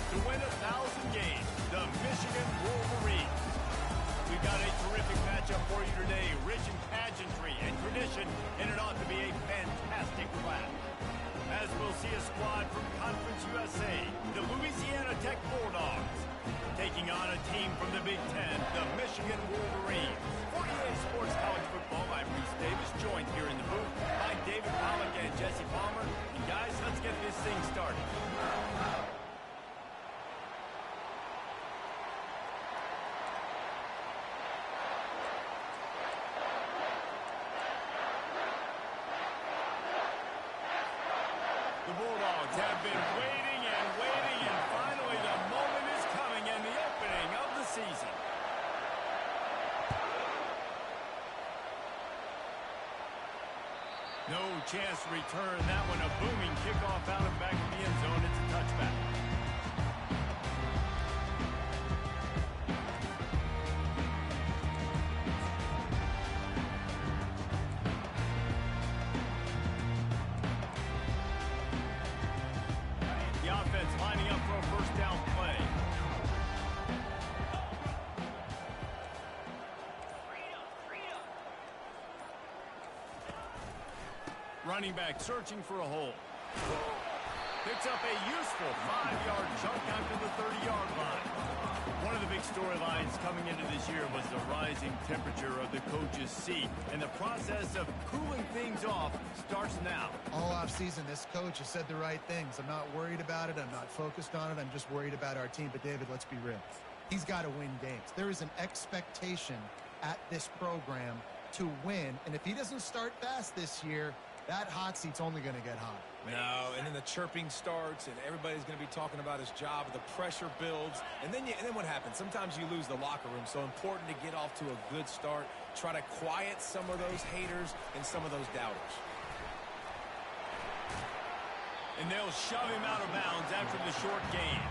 to win 1,000 games, the Michigan Wolverines. We've got a terrific matchup for you today, rich in pageantry and tradition, and it ought to be a fantastic clash. As we'll see a squad from Conference USA, the Louisiana Tech Bulldogs, taking on a team from the Big Ten, the Michigan Wolverines. 48 Sports College Football, I'm Reese Davis, joined here in the booth by David Pollack and Jesse Palmer. And guys, let's get this thing started. The Bulldogs have been waiting and waiting, and finally the moment is coming and the opening of the season. No chance to return that one. A booming kickoff out and back in the end zone. It's a touchback. The offense lining up for a first down play. Running back searching for a hole. Picks up a useful 5-yard chunk after the 30-yard line. One of the big storylines coming into this year was the rising temperature of the coach's seat, and the process of cooling things off starts now. All offseason, this coach has said the right things. I'm not worried about it. I'm not focused on it. I'm just worried about our team. But, David, let's be real. He's got to win games. There is an expectation at this program to win, and if he doesn't start fast this year, that hot seat's only going to get hot. No, and then the chirping starts, and everybody's going to be talking about his job. The pressure builds, and then what happens? Sometimes you lose the locker room. So important to get off to a good start. Try to quiet some of those haters and some of those doubters. And they'll shove him out of bounds after the short gain.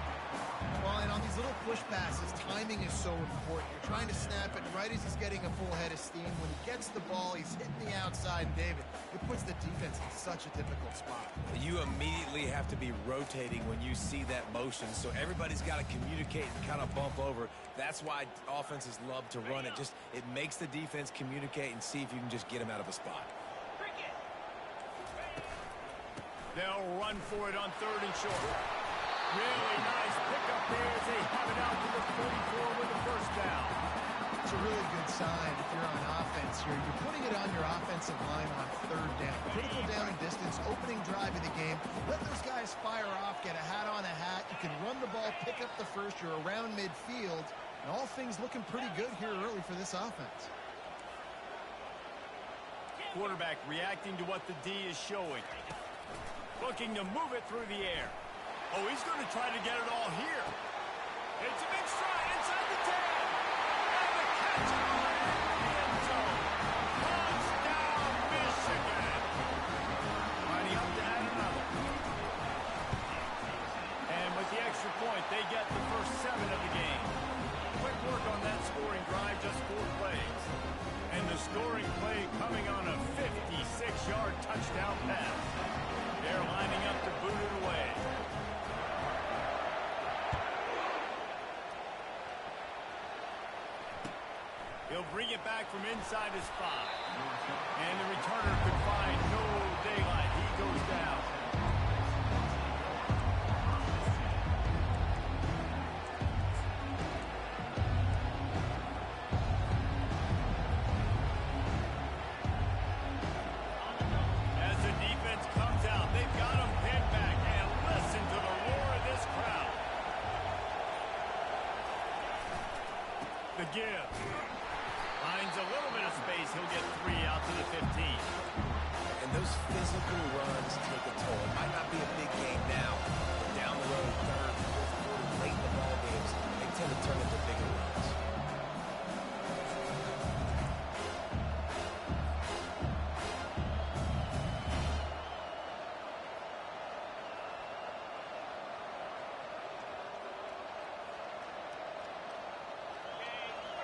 Well, and on these little push passes, timing is so important. You're trying to snap it right as he's getting a full head of steam. When he gets the ball, he's hitting the outside, and David, it puts the defense in such a difficult spot. You immediately have to be rotating when you see that motion, so everybody's got to communicate and kind of bump over. That's why offenses love to run it. It makes the defense communicate and see if you can just get him out of a spot. They'll run for it on 3rd and short. Really nice pickup there as they have it out to the 44 with the first down. It's a really good sign if you're on offense here. You're putting it on your offensive line on 3rd down. Critical down and distance, opening drive of the game. Let those guys fire off, get a hat on a hat. You can run the ball, pick up the first. You're around midfield. And all things looking pretty good here early for this offense. Quarterback reacting to what the D is showing. Looking to move it through the air. Oh, he's going to try to get it all here. It's a big stride inside the 10. And the catch in the end zone. Touchdown, Michigan. Lining up to add another. And with the extra point, they get the first 7 of the game. Quick work on that scoring drive, just 4 plays. And the scoring play coming on a 56-yard touchdown pass. They're lining up to boot it away. He'll bring it back from inside his 5. And the returner could find no daylight. He goes down. As the defense comes out, they've got him pinned back. And listen to the roar of this crowd. The give. Finds a little bit of space. He'll get 3 out to the 15. And those physical runs take a toll. It might not be a big game now, but down the road, 3rd, 4th quarter, late in the ball games, they tend to turn into bigger runs.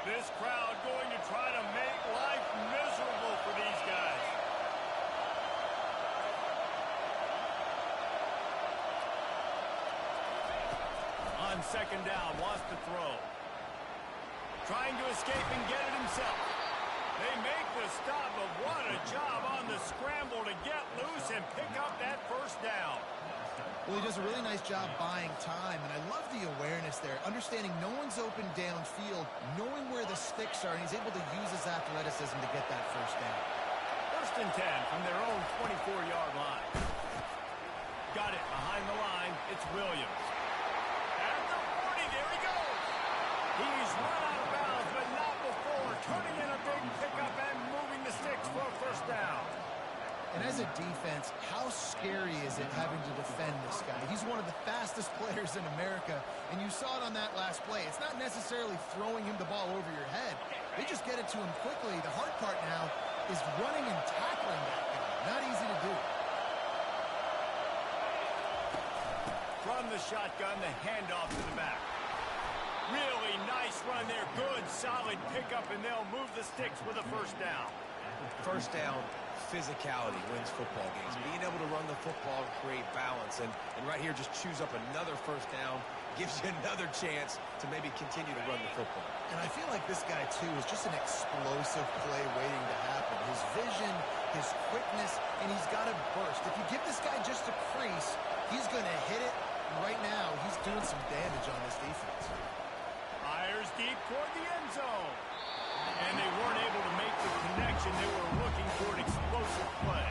This crowd going to try to make life miserable for these guys. On second down, wants to throw. Trying to escape and get it himself. They make the stop, but what a job on the scramble to get loose and pick up that first down. Well, he does a really nice job buying time, and I love the awareness there, understanding no one's open downfield, knowing where the sticks are, and he's able to use his athleticism to get that first down. 1st and 10 from their own 24-yard line. Got it behind the line. It's Williams. At the 40, there he goes. He's run out of bounds, but not before turning in a big pickup and moving the sticks for a first down. And as a defense, how scary is it having to defend this guy? He's one of the fastest players in America, and you saw it on that last play. It's not necessarily throwing him the ball over your head. They just get it to him quickly. The hard part now is running and tackling that guy. Not easy to do. From the shotgun, the handoff to the back. Really nice run there. Good, solid pickup, and they'll move the sticks with a first down. First down, physicality wins football games. Being able to run the football and create balance. And right here, just choose up another first down, gives you another chance to maybe continue to run the football. And I feel like this guy, too, is just an explosive play waiting to happen. His vision, his quickness, and he's got a burst. If you give this guy just a crease, he's going to hit it. Right now, he's doing some damage on this defense. Fires deep toward the end zone. And they weren't able to make the connection. They were looking for an explosive play.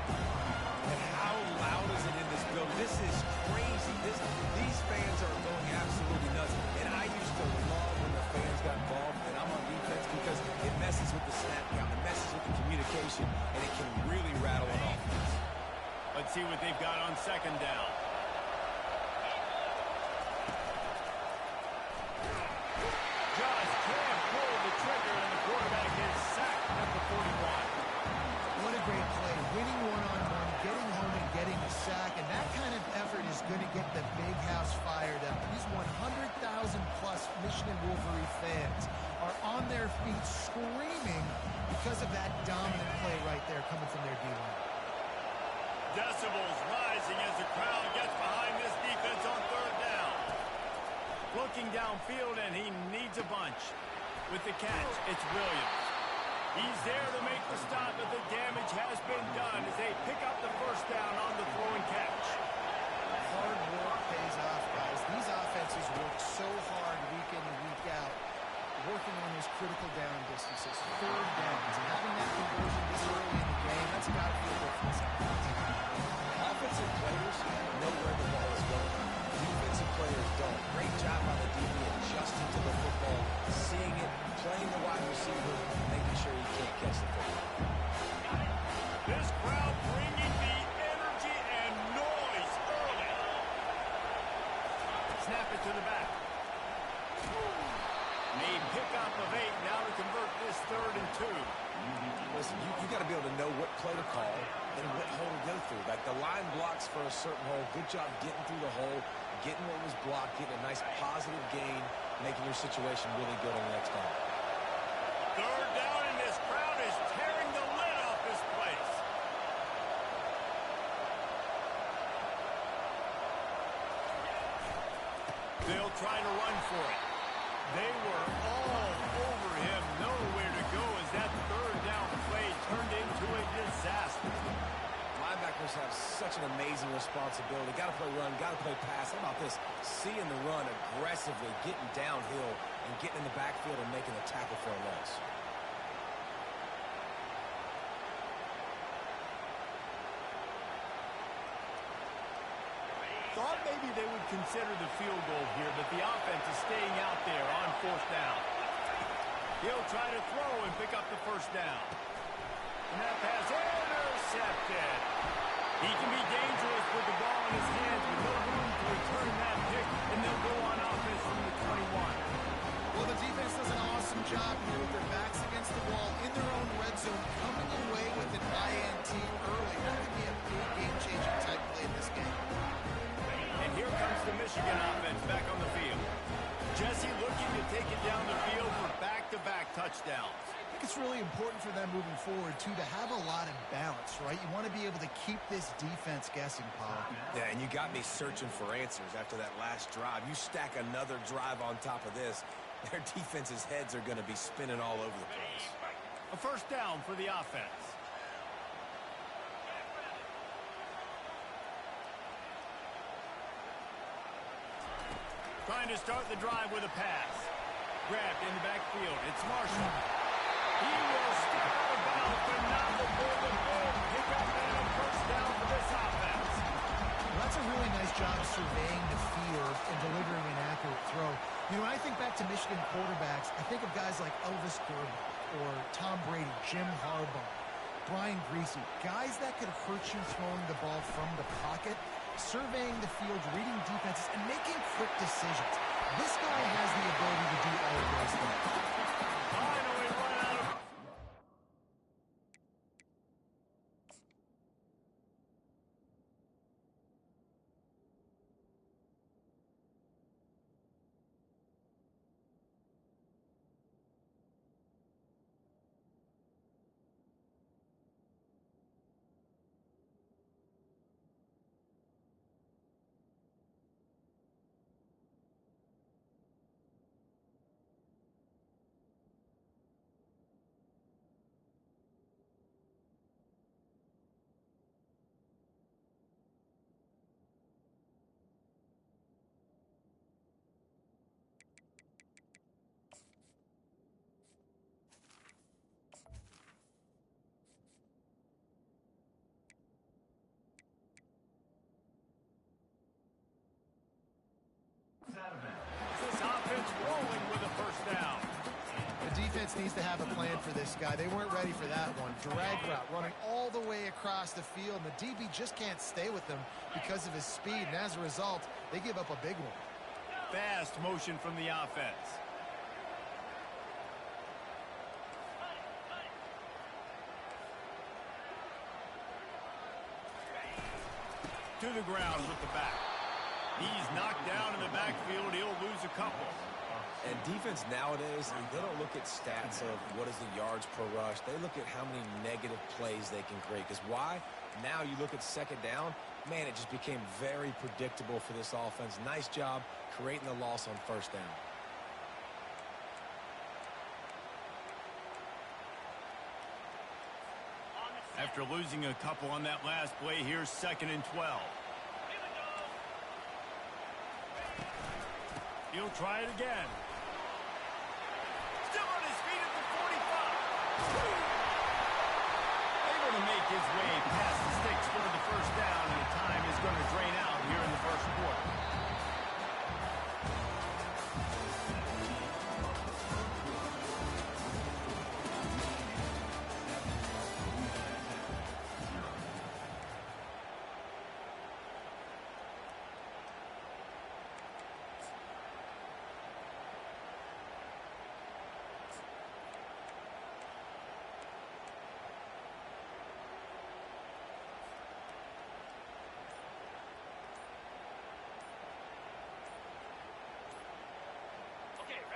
And how loud is it in this building? This is crazy. These fans are going absolutely nuts. And I used to love when the fans got involved, and I'm on defense because it messes with the snap count, it messes with the communication, and it can really rattle an offense. Let's see what they've got on second down. Just can't pull the trigger, and the quarterback is sacked at the 41. What a great play. Winning one-on-one, getting home and getting a sack, and that kind of effort is going to get the big house fired up. These 100,000-plus Michigan Wolverine fans are on their feet screaming because of that dominant play right there coming from their D-line. Decibels rising as the crowd gets behind this defense on third down. Looking downfield, and he needs a bunch. With the catch, it's Williams. He's there to make the stop, but the damage has been done as they pick up the first down on the throw and catch. Hard work pays off, guys. These offenses work so hard week in and week out, working on those critical down distances, third downs, and having that conversion this early in the game, that's got to feel good for this offense. Offensive players know where the ball is going. Defensive players don't. Great job by the DB adjusting to the football, seeing it, playing the wide receiver, making sure he can't catch the football. This crowd bringing the energy and noise early. Snap it to the back. May pick up of 8 now to convert this 3rd and 2. Listen, you got to be able to know what play to call and what hole to go through. Like the line blocks for a certain hole. Good job getting through the hole, getting what was blocked, getting a nice positive gain, making your situation really good on the next down. Third down, and this crowd is tearing the lid off this place. They'll try to run for it. They were all over him, nowhere to go as that third down play turned into a disaster. Linebackers have such an amazing responsibility. Got to play run, got to play pass. How about this? Seeing the run aggressively, getting downhill, and getting in the backfield and making a tackle for a loss. Thought maybe they would consider the field goal here, but the offense is staying out there on 4th down. He'll try to throw and pick up the first down. And that pass intercepted. He can be dangerous with the ball in his hands, with no room to return that pick, and they'll go on offense from the 21. Well, the defense does an awesome job here with their backs against the wall in their own red zone, coming away with an INT early. That could be a big game-changing type play in this game. And here comes the Michigan offense back on the field. Jesse looking to take it down the field for back-to-back touchdowns. I think it's That's really important for them moving forward, too, to have a lot of balance, right? You want to be able to keep this defense guessing, Paul. Yeah, and you got me searching for answers after that last drive. You stack another drive on top of this, their defense's heads are going to be spinning all over the place. A first down for the offense. Trying to start the drive with a pass. Grabbed in the backfield. It's Marshall. He will step out of bounds, but not before the big pickup and a first down for this offense. Well, that's a really nice job surveying the field and delivering an accurate throw. You know, when I think back to Michigan quarterbacks, I think of guys like Elvis Gerber or Tom Brady, Jim Harbaugh, Brian Griese, guys that could hurt you throwing the ball from the pocket, surveying the field, reading defenses, and making quick decisions. This guy has the ability to do all of those things. Finally run out of... This offense rolling with a first down. The defense needs to have a plan for this guy. They weren't ready for that one. Drag route running all the way across the field, and the DB just can't stay with them because of his speed, and as a result, they give up a big one. Fast motion from the offense. To the ground with the back. He's knocked down in the backfield. He'll lose a couple. And defense nowadays, they don't look at stats of what is the yards per rush. They look at how many negative plays they can create. Because why? Now you look at second down, man, it just became very predictable for this offense. Nice job creating the loss on first down. After losing a couple on that last play, here's 2nd and 12. He'll try it again. Still on his feet at the 45. Able to make his way past the sticks for the first down, and the time is going to drain out here in the first quarter.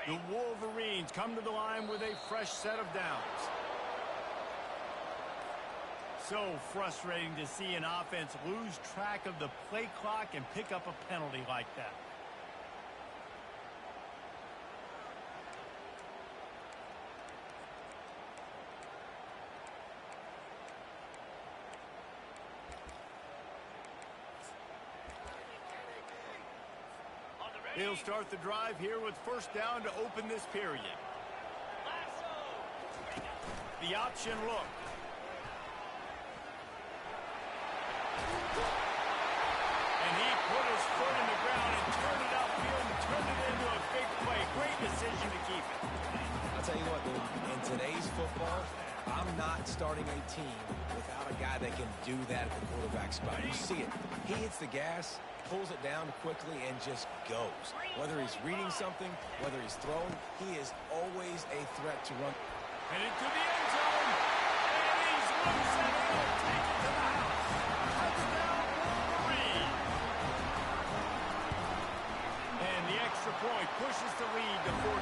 The Wolverines come to the line with a fresh set of downs. So frustrating to see an offense lose track of the play clock and pick up a penalty like that. He'll start the drive here with first down to open this period. The option look. And he put his foot in the ground and turned it upfield and turned it into a big play. Great decision to keep it. I'll tell you what, dude, in today's football, I'm not starting a team without a guy that can do that at the quarterback spot. You see it. He hits the gas, pulls it down quickly, and just goes. Whether he's reading something, whether he's throwing, he is always a threat to run. And into the end zone. And he's loose and he'll take it to the house. Touchdown, Wolverine. And the extra point pushes the lead to 14.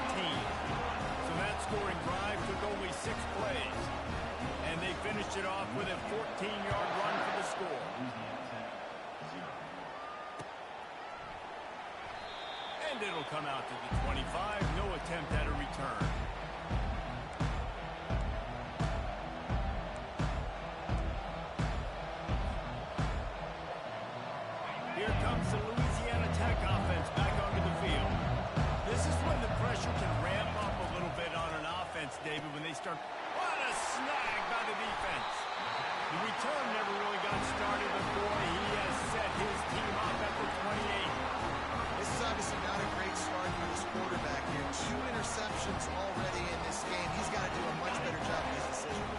So that scoring drive took only 6 plays. And they finished it off with a 14-yard run for the score. And it'll come out to the 25. No attempt at a return. Here comes the Louisiana Tech offense back onto the field. This is when the pressure can ramp up a little bit on an offense, David, when they start... What a snag by the defense. The return never really got started before. He has set his team up at the 28. This is obviously not a great start for this quarterback here. 2 interceptions already in this game. He's got to do a much better job of his decision.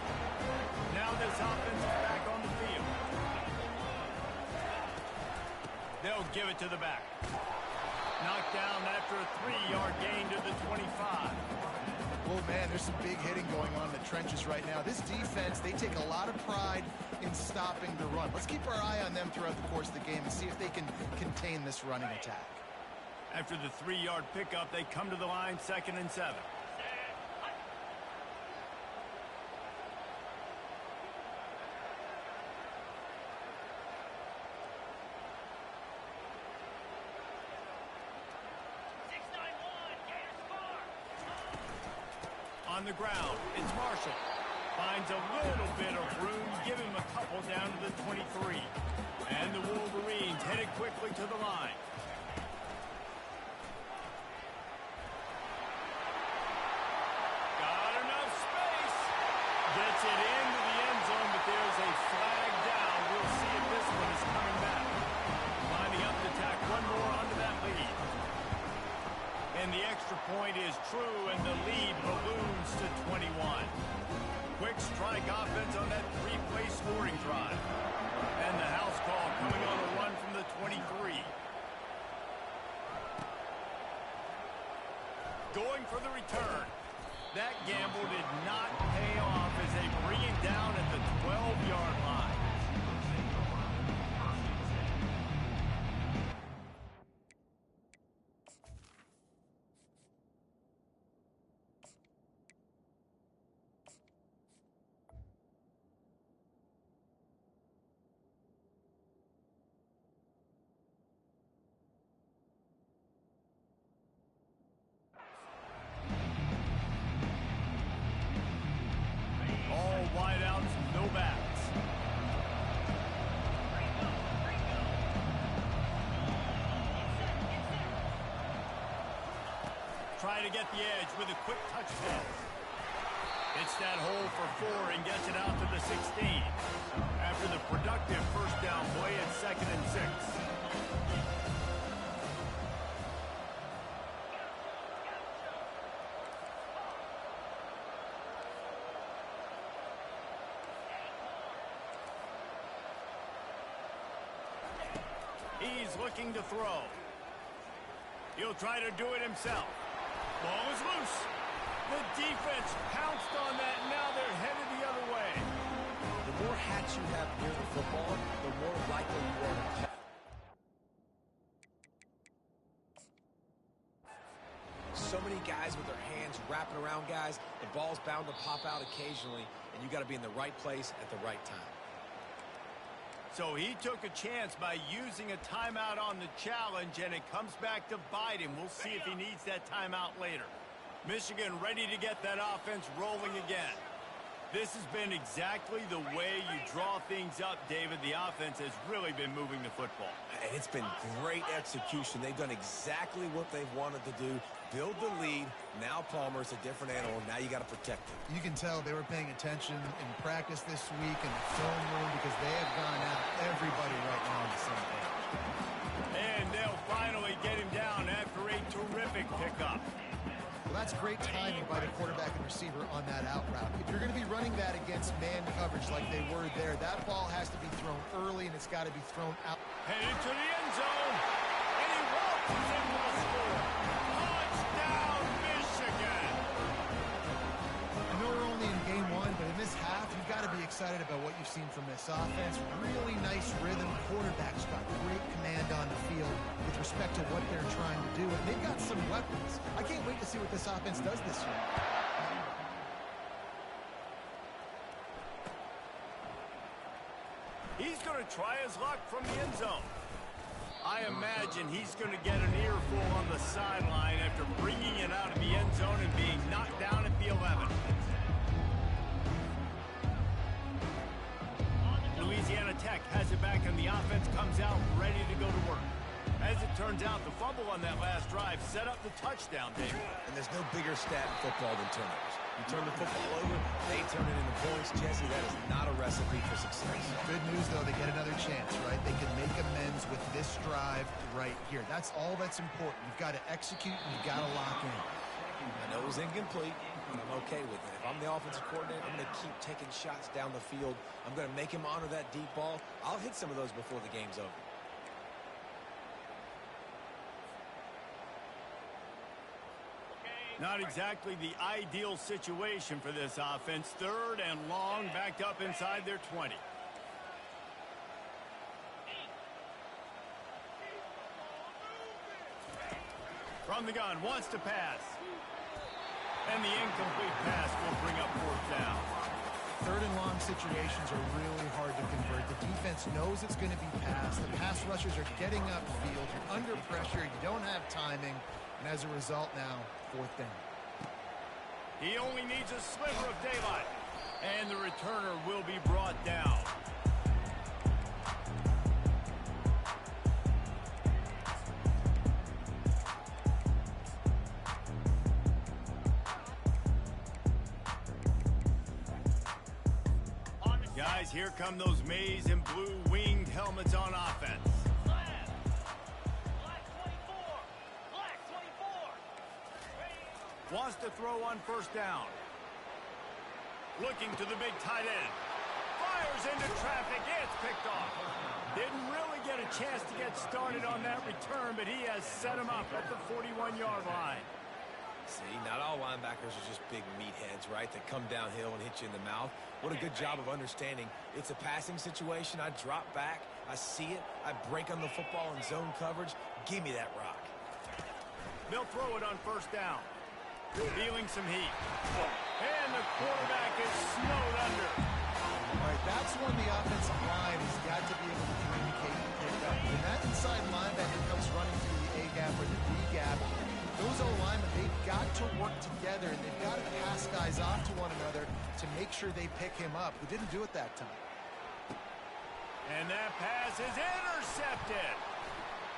Now this offense is back on the field. They'll give it to the back. Knocked down after a 3-yard gain to the 25. Oh, man, there's some big hitting going on in the trenches right now. This defense, they take a lot of pride in stopping the run. Let's keep our eye on them throughout the course of the game and see if they can contain this running attack. After the 3-yard pickup, they come to the line, 2nd and 7. On the ground, it's Marshall. Finds a little bit of room, give him a couple down to the 23. And the Wolverines headed quickly to the line. Got enough space. Gets it into the end zone, but there's a flag down. We'll see if this one is coming back. Lining up to tack one more onto that lead. And the extra point is true, and the lead balloons to 21. Quick strike offense on that 3-play scoring drive. And the house call coming on a run from the 23. Going for the return. That gamble did not pay off as they bring it down at the 12-yard line. Wideouts, no backs. Try to get the edge with a quick touchdown. Hits that hole for 4 and gets it out to the 16. After the productive first down play at 2nd and 6. He's looking to throw. He'll try to do it himself. Ball is loose. The defense pounced on that. Now they're headed the other way. The more hats you have near the football, the more likely you are to call. So many guys with their hands wrapping around guys. The ball's bound to pop out occasionally, and you got to be in the right place at the right time. So he took a chance by using a timeout on the challenge, and it comes back to bite him. We'll see if he needs that timeout later. Michigan ready to get that offense rolling again. This has been exactly the way you draw things up, David. The offense has really been moving the football. And it's been great execution. They've done exactly what they've wanted to do. Build the lead. Now Palmer's a different animal. Now you got to protect him. You can tell they were paying attention in practice this week in the film room because they have gone out everybody right now on the same page. And they'll finally get him down after a terrific pickup. Well, that's great timing by the quarterback and receiver on that out route. If you're going to be running that against man coverage like they were there, that ball has to be thrown early, and it's got to be thrown out. Headed to the end zone, and he walks into the score. Touchdown, Michigan! I know we're only in game 1, but in this half, you've got to be excited about what you've seen from this offense. Really nice rhythm. Quarterback's got great command on the field with respect to what they're trying to do. And they've got some weapons. I can't wait to see what this offense does this year. He's going to try his luck from the end zone. I imagine he's going to get an earful on the sideline after bringing it out of the end zone and being knocked down at the 11. Louisiana Tech has it back, and the offense comes out ready to go to work. As it turns out, the fumble on that last drive set up the touchdown, David. And there's no bigger stat in football than turnovers. You turn the football over, they turn it into points. Jesse, that is not a recipe for success. Good news, though, they get another chance, right? They can make amends with this drive right here. That's all that's important. You've got to execute, and you've got to lock in. I know it was incomplete, but I'm okay with it. If I'm the offensive coordinator, I'm going to keep taking shots down the field. I'm going to make him honor that deep ball. I'll hit some of those before the game's over. Not exactly the ideal situation for this offense. Third and long, backed up inside their 20. From the gun, wants to pass. And the incomplete pass will bring up fourth down. Third and long situations are really hard to convert. The defense knows it's going to be passed. The pass rushers are getting upfield. You're under pressure. You don't have timing. And as a result now, fourth down. He only needs a sliver of daylight. And the returner will be brought down. Guys, here come those maize and blue winged helmets on offense. Wants to throw on first down. Looking to the big tight end. Fires into traffic. It's picked off. Didn't really get a chance to get started on that return, but he has set him up at the 41-yard line. See, not all linebackers are just big meatheads, right, that come downhill and hit you in the mouth. What a good job of understanding. It's a passing situation. I drop back. I see it. I break on the football in zone coverage. Give me that rock. They'll throw it on first down. Feeling some heat. And the quarterback is snowed under. All right, that's when the offensive line has got to be able to communicate and pick up. When that inside linebacker comes running through the A gap or the B gap, those O-linemen, they've got to work together, and they've got to pass guys off to one another to make sure they pick him up. We didn't do it that time. And that pass is intercepted.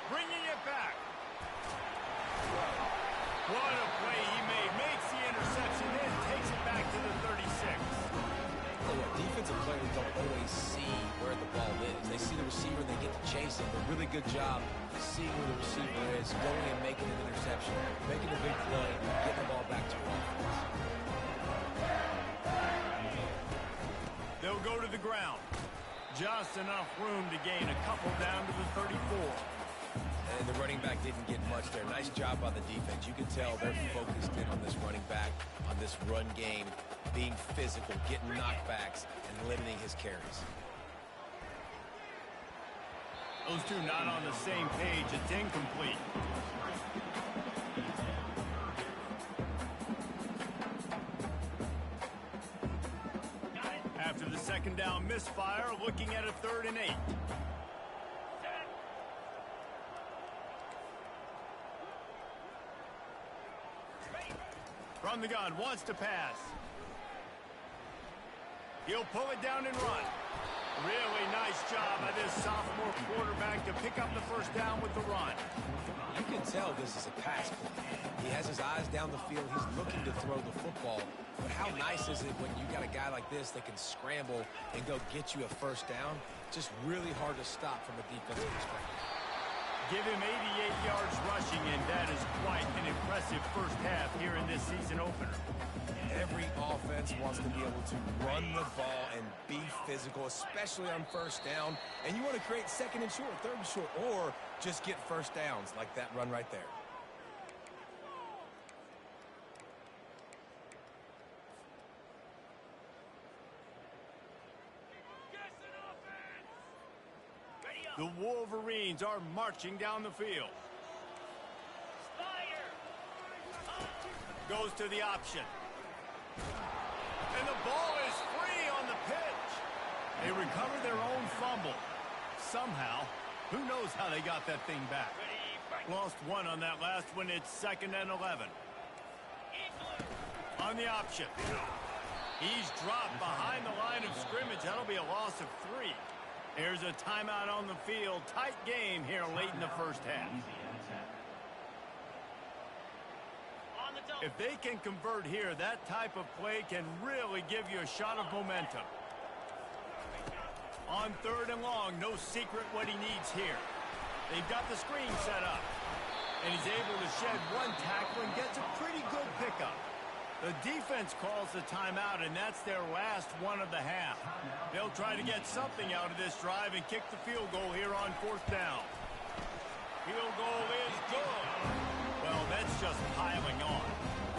Bringing it back. What a play he made. Makes the interception, then takes it back to the 36. Defensive players don't always see where the ball is. They see the receiver and they get to chase him. A really good job seeing where the receiver is, going and making an interception, making a big play, getting the ball back to your offense. They'll go to the ground. Just enough room to gain a couple down to the 34. And the running back didn't get much there. Nice job by the defense. You can tell they're focused in on this running back, on this run game, being physical, getting knockbacks, and limiting his carries. Those two not on the same page. It's incomplete. After the second down misfire, looking at a 3rd and 8. From the gun, wants to pass. He'll pull it down and run. Really nice job by this sophomore quarterback to pick up the first down with the run. You can tell this is a pass play. He has his eyes down the field. He's looking to throw the football. But how nice is it when you got a guy like this that can scramble and go get you a first down? Just really hard to stop from a defensive perspective. Give him 88 yards rushing, and that is quite an impressive first half here in this season opener. Every offense wants to be able to run the ball and be physical, especially on first down. And you want to create 2nd and short, 3rd and short, or just get first downs like that run right there. The Wolverines are marching down the field. Goes to the option. And the ball is free on the pitch. They recover their own fumble. Somehow, who knows how they got that thing back. Lost one on that last one. It's 2nd and 11. On the option. He's dropped behind the line of scrimmage. That'll be a loss of 3. There's a timeout on the field. Tight game here late in the first half. If they can convert here, that type of play can really give you a shot of momentum. On 3rd and long, no secret what he needs here. They've got the screen set up. And he's able to shed one tackle and gets a pretty good pickup. The defense calls the timeout, and that's their last one of the half. They'll try to get something out of this drive and kick the field goal here on 4th down. Field goal is good. Well, that's just piling on.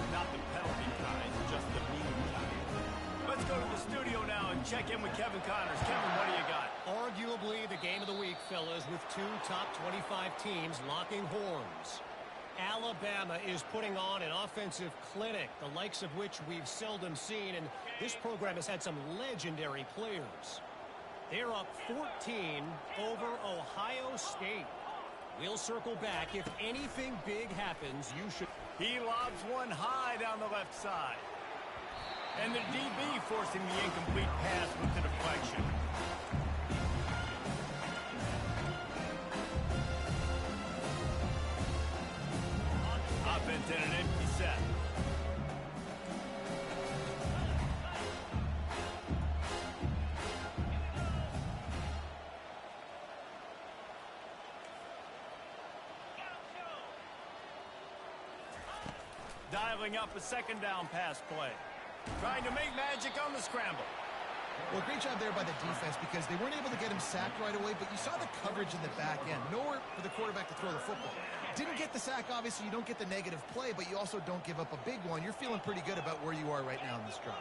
Not the penalty kind, just the mean kind. Let's go to the studio now and check in with Kevin Connors. Kevin, what do you got? Arguably the game of the week, fellas, with 2 top 25 teams locking horns. Alabama is putting on an offensive clinic, the likes of which we've seldom seen, and this program has had some legendary players. They're up 14 over Ohio State. We'll circle back. If anything big happens, you should... He lobs one high down the left side. And the DB forcing the incomplete pass with the deflection. Offense in an empty set. Dialing up a 2nd down pass play. Trying to make magic on the scramble. Well, great job there by the defense because they weren't able to get him sacked right away, but you saw the coverage in the back end. Nowhere for the quarterback to throw the football. Didn't get the sack, obviously. You don't get the negative play, but you also don't give up a big one. You're feeling pretty good about where you are right now in this drive.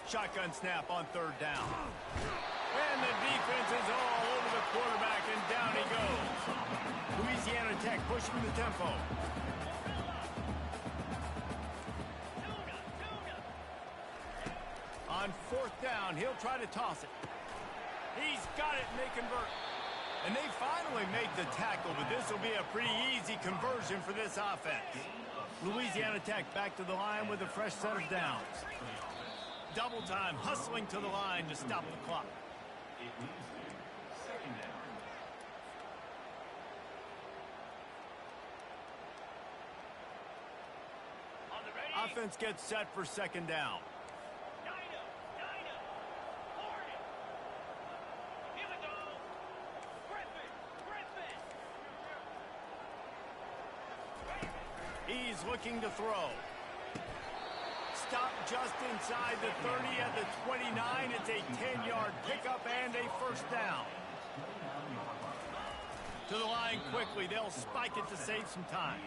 Shotgun snap on 3rd down. And the defense is all over the quarterback, and down he goes. Louisiana Tech pushing the tempo. On 4th down, he'll try to toss it. He's got it, and they convert. And they finally make the tackle, but this will be a pretty easy conversion for this offense. Louisiana Tech back to the line with a fresh set of downs. Double time, hustling to the line to stop the clock. Offense gets set for 2nd down. He's looking to throw. Stop just inside the 30 at the 29. It's a 10-yard pickup and a 1st down. To the line quickly. They'll spike it to save some time.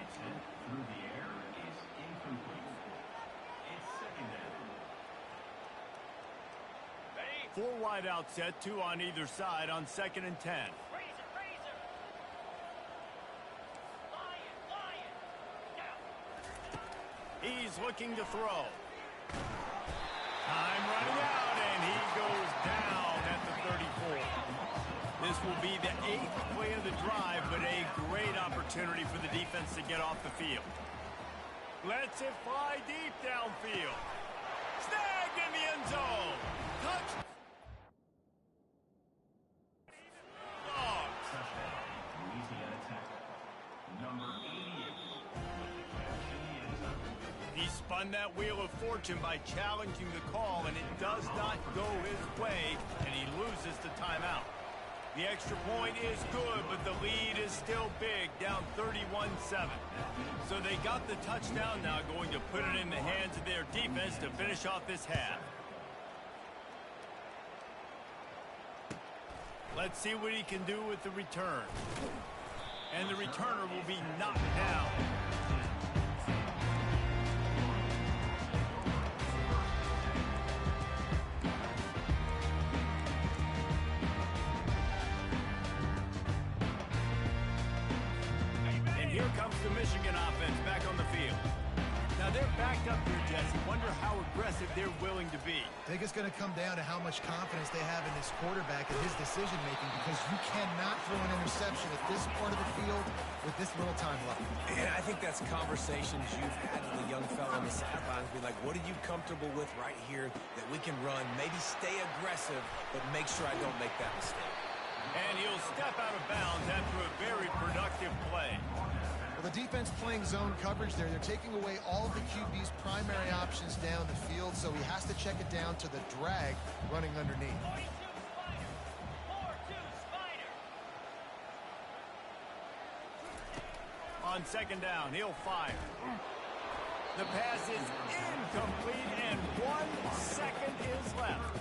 4 wide out set, 2 on either side on 2nd and 10. He's looking to throw. Time running out, and he goes down at the 34. This will be the 8th play of the drive, but a great opportunity for the defense to get off the field. Lets it fly deep downfield. Snagged in the end zone. Touch. He spun that wheel of fortune by challenging the call, and it does not go his way, and he loses the timeout. The extra point is good, but the lead is still big, down 31-7. So they got the touchdown now, going to put it in the hands of their defense to finish off this half. Let's see what he can do with the return. And the returner will be knocked down. the Michigan offense back on the field. Now they're backed up here, Jesse. Wonder how aggressive they're willing to be. I think it's going to come down to how much confidence they have in this quarterback and his decision-making, because you cannot throw an interception at this part of the field with this little time left. And I think that's conversations you've had with a young fella on the sidelines. Be like, what are you comfortable with right here that we can run? Maybe stay aggressive, but make sure I don't make that mistake. And he'll step out of bounds after a very productive play. Well, the defense playing zone coverage there. They're taking away all of the QB's primary options down the field, so he has to check it down to the drag running underneath. On second down, he'll fire. The pass is incomplete, and 1 second is left.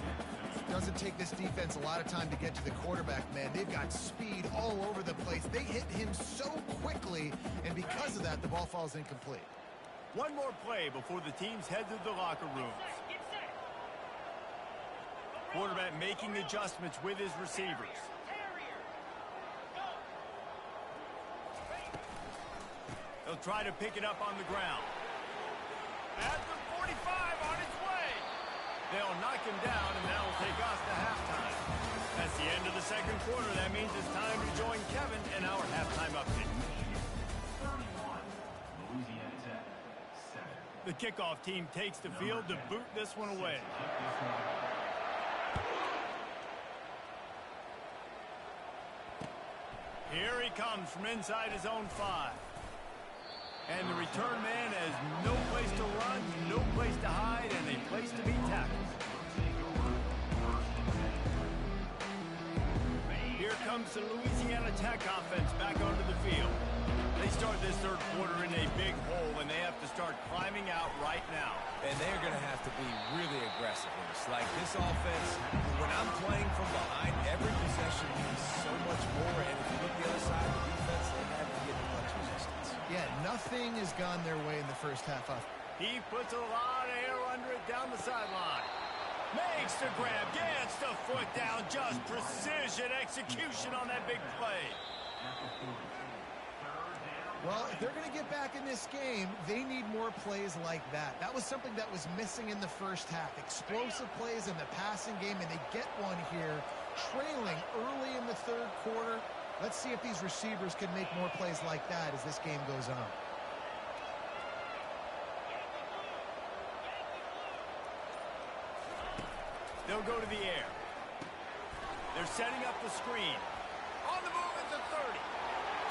Doesn't take this defense a lot of time to get to the quarterback, man. They've got speed all over the place. They hit him so quickly, and because of that, the ball falls incomplete. One more play before the teams head to the locker rooms. Quarterback making adjustments with his receivers. They'll try to pick it up on the ground. At the 45, on its way. They'll knock him down, and that'll take us to halftime. That's the end of the second quarter. That means it's time to join Kevin in our halftime update. The kickoff team takes the field to boot this one away. Here he comes from inside his own 5. And the return man has no place to run, no place to hide, and a place to be tackled. Here comes the Louisiana Tech offense back onto the field. They start this third quarter in a big hole, and they have to start climbing out right now. And they're going to have to be really aggressive in this. Like this offense, when I'm playing from behind, every possession means so much more. And if you look the other side of the defense, they haven't given much resistance. Yeah, nothing has gone their way in the first half. He puts a lot of air under it down the sideline. Makes the grab, gets the foot down, just precision execution on that big play. Well, if they're going to get back in this game, they need more plays like that. That was something that was missing in the first half. Explosive plays in the passing game, and they get one here, trailing early in the third quarter. Let's see if these receivers can make more plays like that as this game goes on. They'll go to the air. They're setting up the screen. On the move at the 30.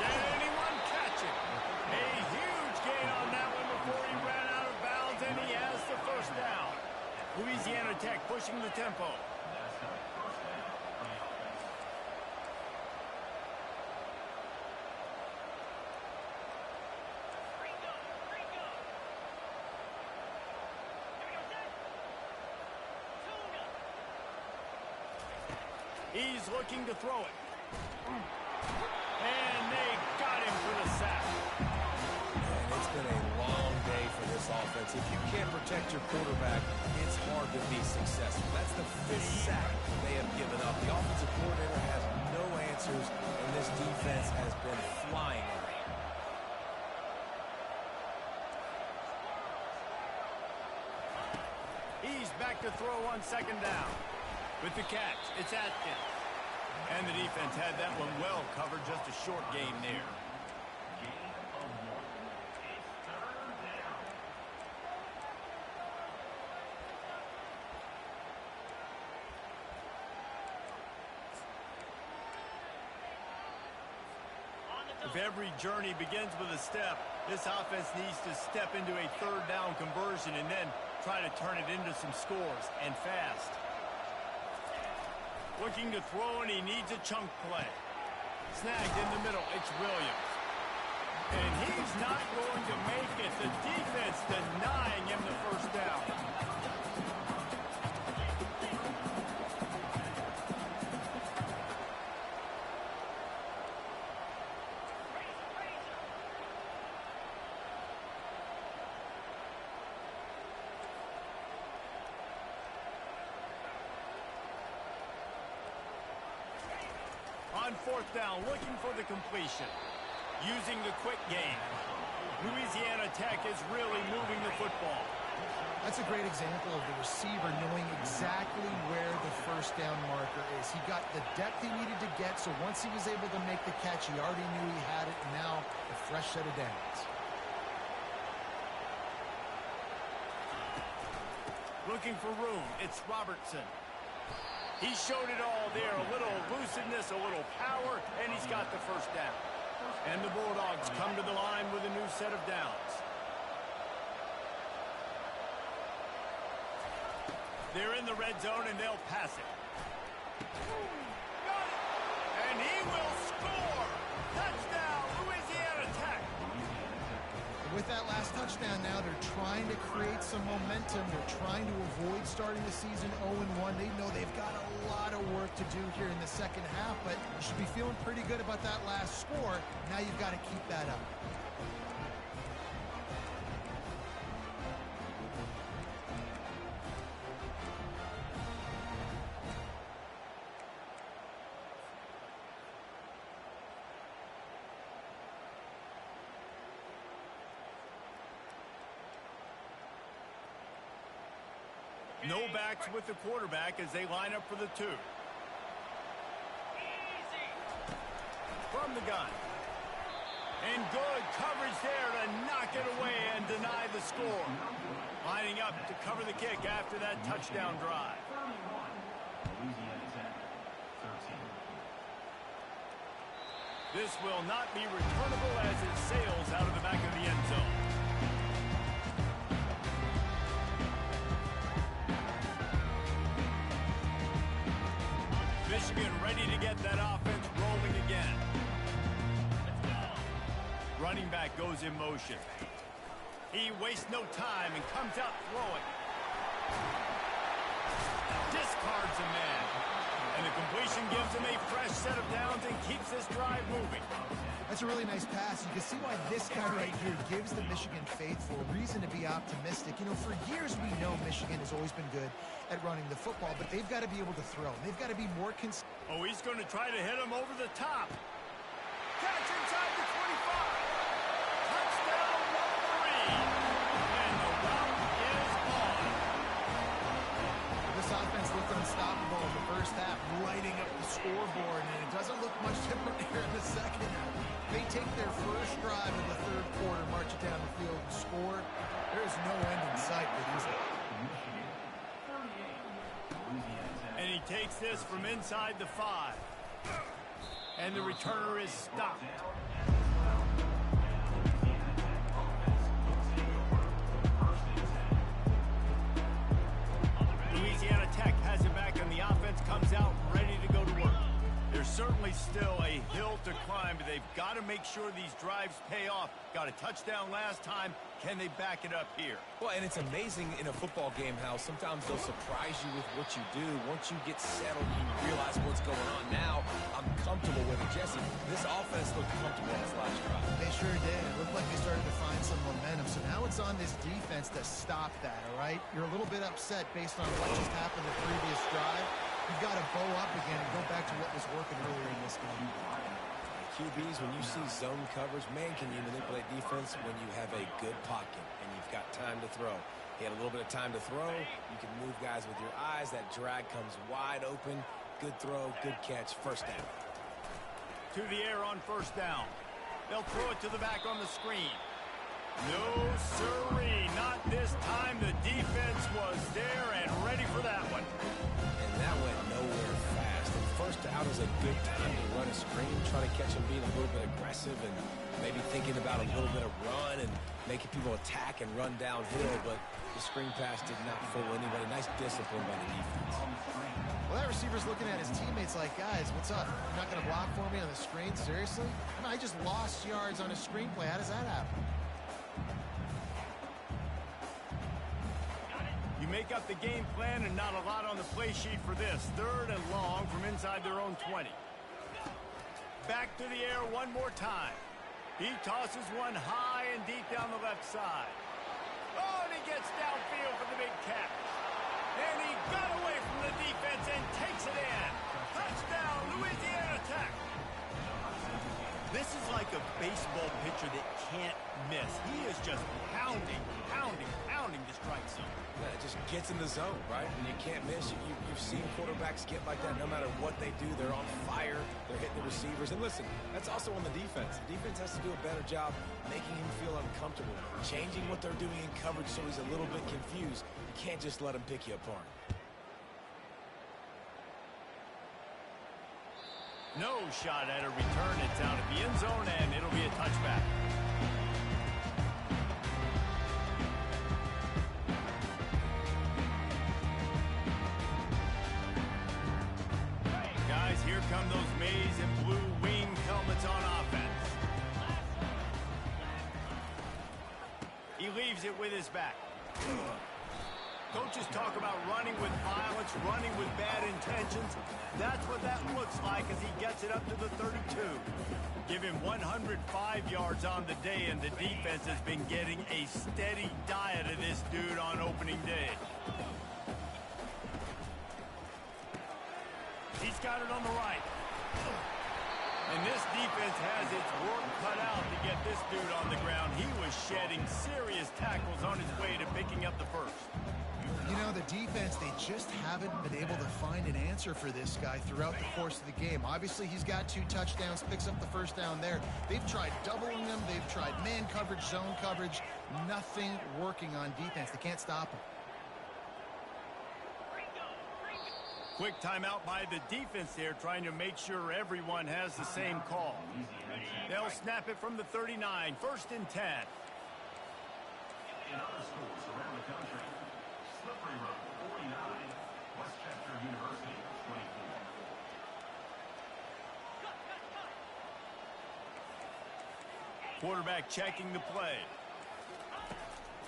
Can anyone catch it? A huge gain on that one before he ran out of bounds, and he has the first down. Louisiana Tech pushing the tempo. He's looking to throw it. And they got him for the sack. And it's been a long day for this offense. If you can't protect your quarterback, it's hard to be successful. That's the 5th sack they have given up. The offensive coordinator has no answers, and this defense has been flying around. He's back to throw on second down. With the catch, it's Atkins. And the defense had that one well covered, just a short game there. If every journey begins with a step, this offense needs to step into a third down conversion and then try to turn it into some scores, and fast. Looking to throw, and he needs a chunk play. Snagged in the middle, it's Williams. And he's not going to make it. The defense denying him the first down. On fourth down, looking for the completion. Using the quick game. Louisiana Tech is really moving the football. That's a great example of the receiver knowing exactly where the first down marker is. He got the depth he needed to get, so once he was able to make the catch, he already knew he had it, and now a fresh set of downs. Looking for room, it's Robertson. He showed it all there, a little elusiveness, a little power, and he's got the first down. And the Bulldogs come to the line with a new set of downs. They're in the red zone, and they'll pass it. Got it! And he will score! Touchdown, Louisiana Tech! With that last touchdown now, they're trying to create some momentum. They're trying to avoid starting the season 0-1. They know they've got a lot of work to do here in the second half, but you should be feeling pretty good about that last score. Now you've got to keep that up. No backs with the quarterback as they line up for the 2. From the gun. And good coverage there to knock it away and deny the score. Lining up to cover the kick after that touchdown drive. This will not be returnable as it sails out of the back of the end zone. Michigan ready to get that offense rolling again. Running back goes in motion. He wastes no time and comes out throwing. Discards a man. And the completion gives him a fresh set of downs and keeps this drive moving. That's a really nice pass. You can see why this guy right here gives the Michigan faithful reason to be optimistic. You know, for years we know Michigan has always been good at running the football, but they've got to be able to throw. They've got to be more consistent. Oh, he's going to try to hit him over the top. Catch inside the 25. Touchdown, Wolverine. And the route is on. This offense looked unstoppable in the first half, lighting up the scoreboard, and it doesn't look much different here in the second half. They take their first drive of the third quarter, march it down the field, and score. There is no end in sight for these guys. And he takes this from inside the 5. And the returner is stopped. Louisiana Tech has it back, and the offense comes out ready to go to work. There's certainly still a hill to climb, but they've got to make sure these drives pay off. Got a touchdown last time. Can they back it up here? Well, and it's amazing in a football game how sometimes they'll surprise you with what you do. Once you get settled, you realize what's going on. Now, I'm comfortable with it. Jesse, this offense looked comfortable on this last drive. They sure did. It looked like they started to find some momentum. So now it's on this defense to stop that, all right? You're a little bit upset based on what just happened the previous drive. You've got to bow up again and go back to what was working earlier in this game. QBs, when you see zone coverage, man, can you manipulate defense when you have a good pocket and you've got time to throw. He had a little bit of time to throw. You can move guys with your eyes. That drag comes wide open. Good throw, good catch, first down. To the air on first down. They'll throw it to the back on the screen. No sirree, not this time. The defense was there and ready for that one. And that went nowhere fast. And first out is a good time to run a screen, try to catch him being a little bit aggressive and maybe thinking about a little bit of run and making people attack and run downhill, but the screen pass did not fool anybody. Nice discipline by the defense. Well, that receiver's looking at his teammates like, guys, what's up? You're not going to block for me on the screen? Seriously? I mean, I just lost yards on a screenplay. How does that happen? You make up the game plan and not a lot on the play sheet for this. Third and long from inside their own 20. Back to the air one more time. He tosses one high and deep down the left side. Oh, and he gets downfield for the big catch. And he got away from the defense and takes it in. Touchdown, Louisiana Tech. This is like a baseball pitcher that can't miss. He is just pounding the strike zone. Yeah, it just gets in the zone, right? And you can't miss. You've seen quarterbacks get like that no matter what they do. They're on fire. They're hitting the receivers. And listen, that's also on the defense. The defense has to do a better job making him feel uncomfortable, changing what they're doing in coverage so he's a little bit confused. You can't just let him pick you apart. No shot at a return. It's out of the end zone, and it'll be a touchback. Guys, here come those maize and blue wing helmets on offense. He leaves it with his back. Coaches talk about running with violence, running with bad intentions. That's what that looks like as he gets it up to the 32. Give him 105 yards on the day, and the defense has been getting a steady diet of this dude on opening day. He's got it on the right. And this defense has its work cut out to get this dude on the ground. He was shedding serious tackles on his way to picking up the first. You know, the defense, they just haven't been able to find an answer for this guy throughout the course of the game. Obviously, he's got 2 touchdowns, picks up the first down there. They've tried doubling him. They've tried man coverage, zone coverage. Nothing working on defense. They can't stop him. Quick timeout by the defense there, trying to make sure everyone has the same call. They'll snap it from the 39, 1st and 10. In other schools around the country, Slippery Road 49, Westchester University 24. Quarterback checking the play.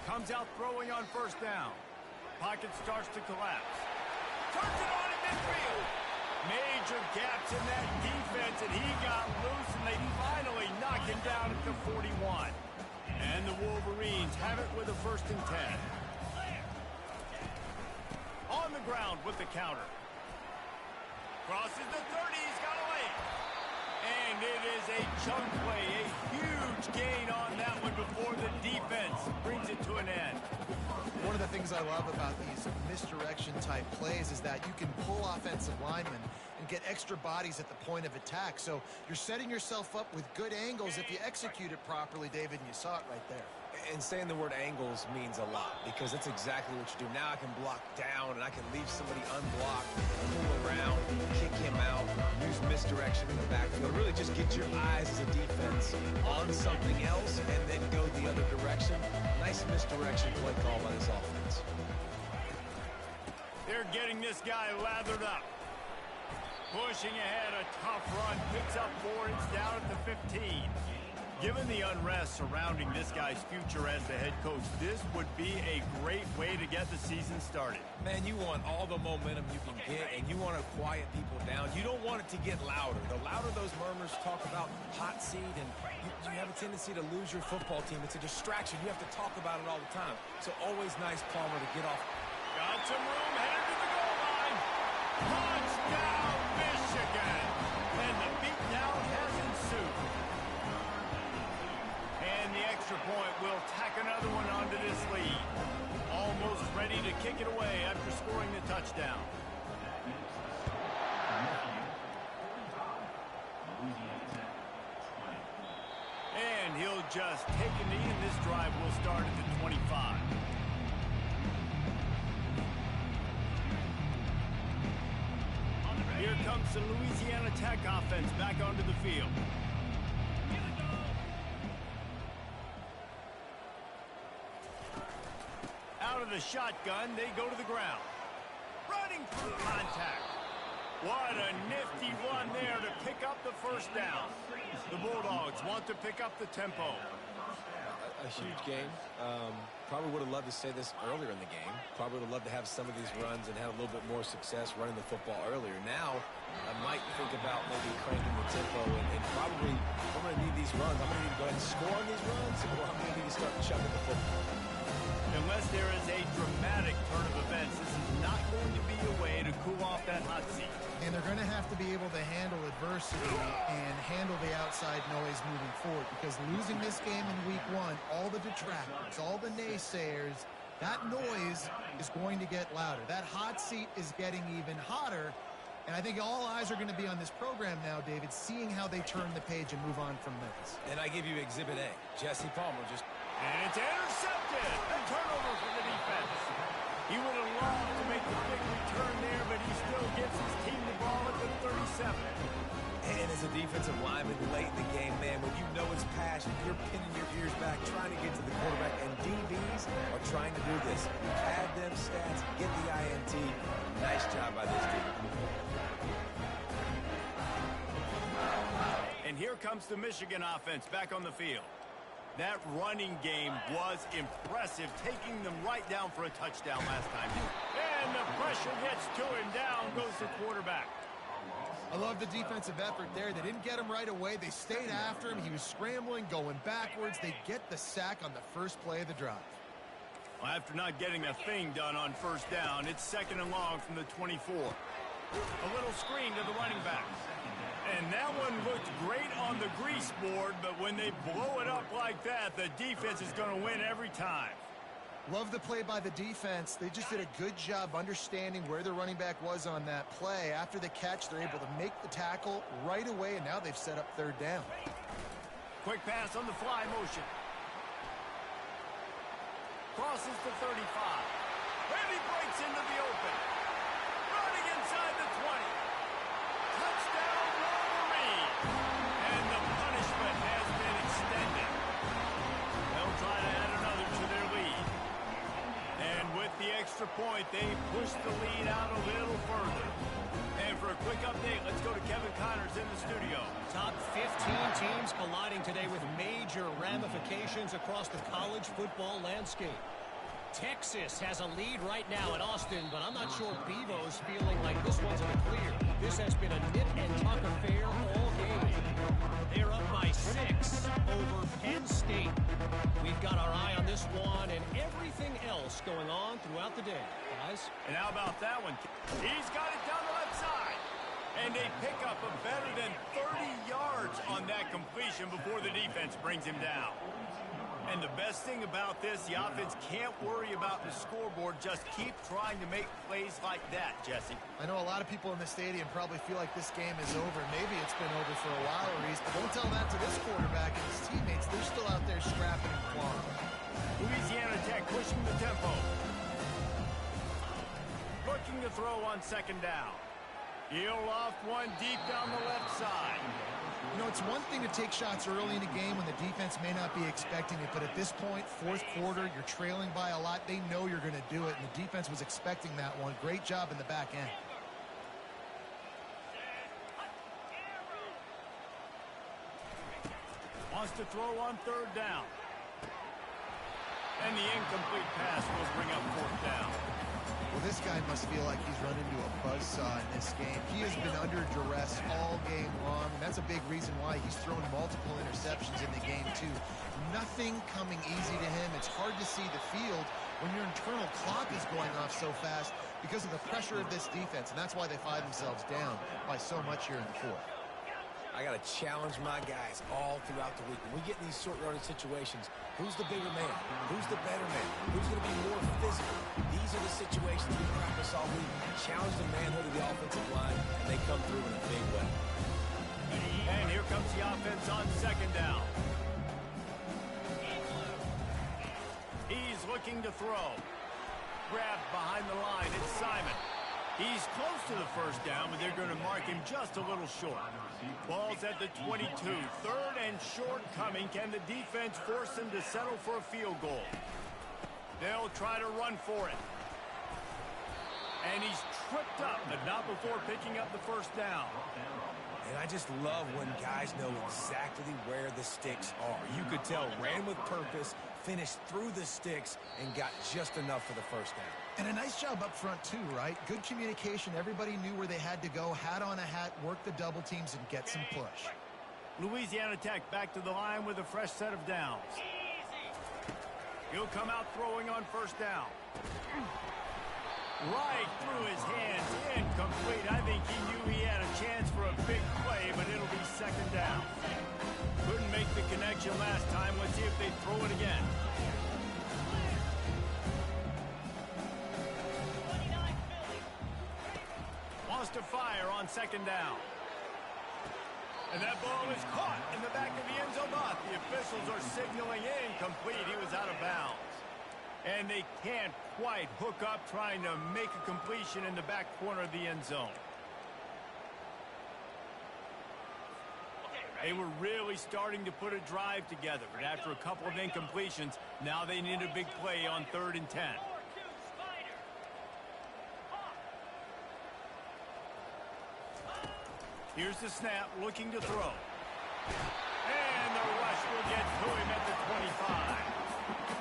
Comes out throwing on 1st down. Pocket starts to collapse. Turns it on in midfield. Major gaps in that defense, and he got loose, and they finally knock him down at the 41. And the Wolverines have it with a 1st and 10. On the ground with the counter. Crosses the 30, he's got a lane. And it is a chunk play, a huge gain on that one before the defense brings it to an end. One of the things I love about these misdirection type plays is that you can pull offensive linemen and get extra bodies at the point of attack. So you're setting yourself up with good angles if you execute it properly, David, and you saw it right there. And saying the word angles means a lot because that's exactly what you do. Now I can block down and I can leave somebody unblocked, pull around, kick him out, use misdirection in the backfield. Really just get your eyes as a defense on something else and then go the other direction. Nice misdirection play call by this offense. They're getting this guy lathered up. Pushing ahead, a tough run, picks up 4, it's down at the 15. Given the unrest surrounding this guy's future as the head coach, this would be a great way to get the season started. Man, you want all the momentum you can get, and you want to quiet people down. You don't want it to get louder. The louder those murmurs talk about hot seat, and you have a tendency to lose your football team. It's a distraction. You have to talk about it all the time. So always nice, Palmer, to get off. Got some room, headed to the goal line. Touchdown, Michigan! And the beatdown has ensued. And the extra point will tack another one onto this lead. Almost ready to kick it away after scoring the touchdown. And he'll just take a knee, and this drive will start at the 25. Here comes the Louisiana Tech offense back onto the field. Out of the shotgun, they go to the ground. Running through contact. What a nifty run there to pick up the 1st down. The Bulldogs want to pick up the tempo. A huge game. Probably would have loved to say this earlier in the game. Probably would have loved to have some of these runs and have a little bit more success running the football earlier. Now, I might think about maybe cranking the tempo and probably, I'm going to need these runs. I'm going to need to go ahead and score on these runs, or I'm going to need to start chucking the football. Unless there is a dramatic turn of events, this is not going to be a way to cool off that hot seat. And they're going to have to be able to handle adversity and handle the outside noise moving forward, because losing this game in week 1, all the detractors, all the naysayers, that noise is going to get louder. That hot seat is getting even hotter. And I think all eyes are going to be on this program now, David, seeing how they turn the page and move on from this. And I give you Exhibit A. Jesse Palmer just... And it's intercepted. A turnover for the defense. He would have loved to make the big return there, but he still gets his team the ball at the 37. And as a defensive lineman late in the game, man, when you know it's passion, you're pinning your ears back, trying to get to the quarterback, and DBs are trying to do this. Add them stats, get the INT. Nice job by this team. And here comes the Michigan offense back on the field. That running game was impressive, taking them right down for a touchdown last time. And the pressure gets to him. Down goes the quarterback. I love the defensive effort there. They didn't get him right away. They stayed after him. He was scrambling, going backwards. They get the sack on the first play of the drive. Well, after not getting a thing done on first down, it's 2nd and long from the 24. A little screen to the running back. And that one looked great on the grease board, but when they blow it up like that, the defense is going to win every time. Love the play by the defense. They just did a good job understanding where the running back was on that play. After the catch, they're able to make the tackle right away, and now they've set up 3rd down. Quick pass on the fly motion. Crosses the 35. And he breaks into the open. Running inside the 20. Touchdown, Wolverine. And the punishment has been extended. They'll try to add another to their lead. And with the extra point, they push the lead out a little further. And for a quick update, let's go to Kevin Connors in the studio. Top 15 teams colliding today with major ramifications across the college football landscape. Texas has a lead right now at Austin, but I'm not sure Bevo's feeling like this one's in the clear. This has been a nip and tuck affair all game. They're up by 6 over Penn State. We've got our eye on this one and everything else going on throughout the day, guys. And how about that one? He's got it down the left side. And they pick up a better than 30 yards on that completion before the defense brings him down. And the best thing about this, the offense can't worry about the scoreboard. Just keep trying to make plays like that, Jesse. I know a lot of people in the stadium probably feel like this game is over. Maybe it's been over for a while, Reese, but don't tell that to this quarterback and his teammates. They're still out there scrapping and clawing. Louisiana Tech pushing the tempo. Looking to throw on 2nd down. He'll loft one deep down the left side. You know, it's one thing to take shots early in a game when the defense may not be expecting it, but at this point, 4th quarter, you're trailing by a lot. They know you're going to do it, and the defense was expecting that one. Great job in the back end. Wants to throw on 3rd down. And the incomplete pass will bring up 4th down. Well, this guy must feel like he's run into a buzzsaw in this game. He has been under duress all game long, and that's a big reason why he's thrown multiple interceptions in the game, too. Nothing coming easy to him. It's hard to see the field when your internal clock is going off so fast because of the pressure of this defense, and that's why they find themselves down by so much here in the 4th. I got to challenge my guys all throughout the week. When we get in these short-yarded situations, who's the bigger man? Who's the better man? Who's going to be more physical? These are the situations we practice all week. Challenge the manhood of the offensive line, and they come through in a big way. And here comes the offense on 2nd down. He's looking to throw. Grabbed behind the line. It's Simon. He's close to the 1st down, but they're going to mark him just a little short. Ball's at the 22. 3rd and short coming. Can the defense force him to settle for a field goal? They'll try to run for it. And he's tripped up, but not before picking up the 1st down. And I just love when guys know exactly where the sticks are. You could tell ran with purpose, finished through the sticks, and got just enough for the 1st down. And a nice job up front, too, right? Good communication. Everybody knew where they had to go. Hat on a hat, work the double teams, and get some push. Louisiana Tech back to the line with a fresh set of downs. He'll come out throwing on 1st down. Right through his hands, incomplete. I think he knew he had a chance for a big play, but it'll be second down. Couldn't make the connection last time. Let's see if they throw it again. Wants to fire on second down. And that ball is caught in the back of the end zone. But the officials are signaling incomplete. He was out of bounds. And they can't quite hook up trying to make a completion in the back corner of the end zone. They were really starting to put a drive together, but after a couple of incompletions, now they need a big play on 3rd and 10. Here's the snap, looking to throw. And the rush will get to him at the 25.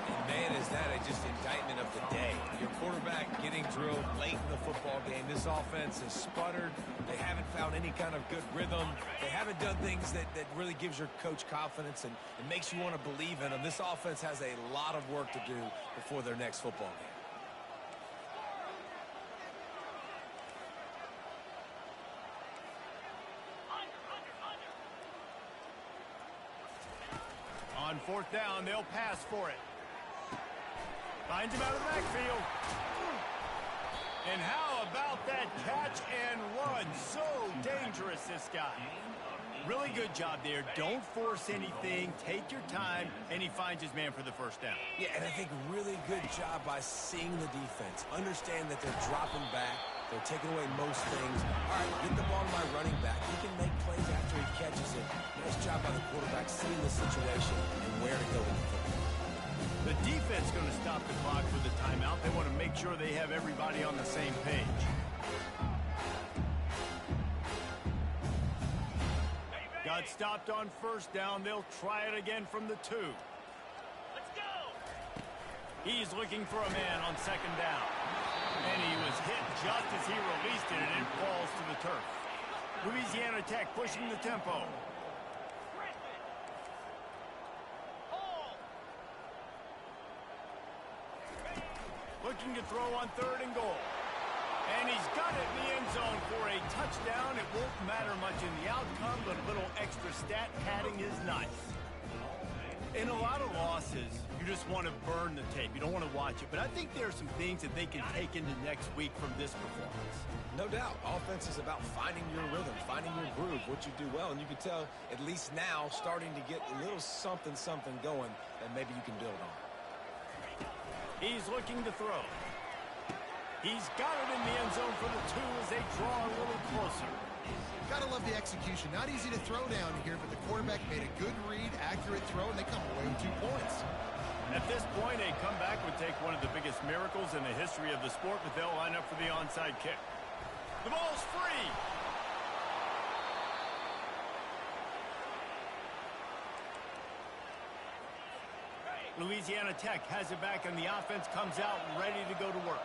And man, is that just indictment of the day. Your quarterback getting drilled late in the football game. This offense has sputtered. They haven't found any kind of good rhythm. They haven't done things that really gives your coach confidence and makes you want to believe in them. This offense has a lot of work to do before their next football game. On 4th down, they'll pass for it. Finds him out of the backfield. And how about that catch and run? So dangerous, this guy. Really good job there. Don't force anything. Take your time. And he finds his man for the first down. Yeah, and I think really good job by seeing the defense. Understand that they're dropping back. They're taking away most things. All right, get the ball to my running back. He can make plays after he catches it. Nice job by the quarterback seeing the situation and where to go with the football. The defense going to stop the clock for the timeout. They want to make sure they have everybody on the same page. Got stopped on 1st down. They'll try it again from the 2. Let's go. He's looking for a man on 2nd down. And he was hit just as he released it, and it falls to the turf. Louisiana Tech pushing the tempo. Looking to throw on 3rd and goal. And he's got it in the end zone for a touchdown. It won't matter much in the outcome, but a little extra stat padding is nice. In a lot of losses, you just want to burn the tape. You don't want to watch it. But I think there are some things that they can take into next week from this performance. No doubt. Offense is about finding your rhythm, finding your groove, what you do well. And you can tell, at least now, starting to get a little something going that maybe you can build on. He's looking to throw. He's got it in the end zone for the 2 as they draw a little closer. Gotta love the execution. Not easy to throw down here, but the quarterback made a good read, accurate throw, and they come away with 2 points. At this point, a comeback would take one of the biggest miracles in the history of the sport, but they'll line up for the onside kick. The ball's free. Louisiana Tech has it back, and the offense comes out ready to go to work.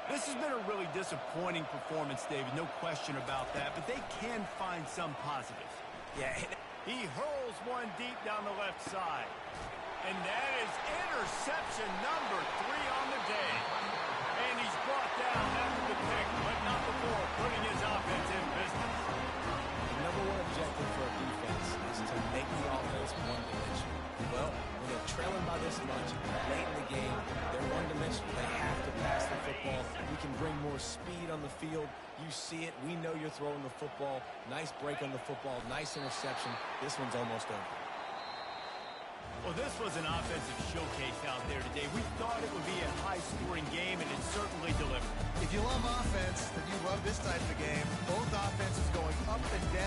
This has been a really disappointing performance, David, no question about that, but they can find some positives. Yeah. He hurls one deep down the left side. And that is interception number 3 on the day. And he's brought down after the pick, but not before putting his offense in business. The #1 objective for a defense is to make the offense one-dimensional. Well, when they're trailing by this much, late in the game, they're one-dimensional. They have to pass the football. We can bring more speed on the field. You see it. We know you're throwing the football. Nice break on the football. Nice interception. This one's almost over. Well, this was an offensive showcase out there today. We thought it would be a high-scoring game, and it certainly delivered. If you love offense, then you love this type of game. Both offenses going up and down.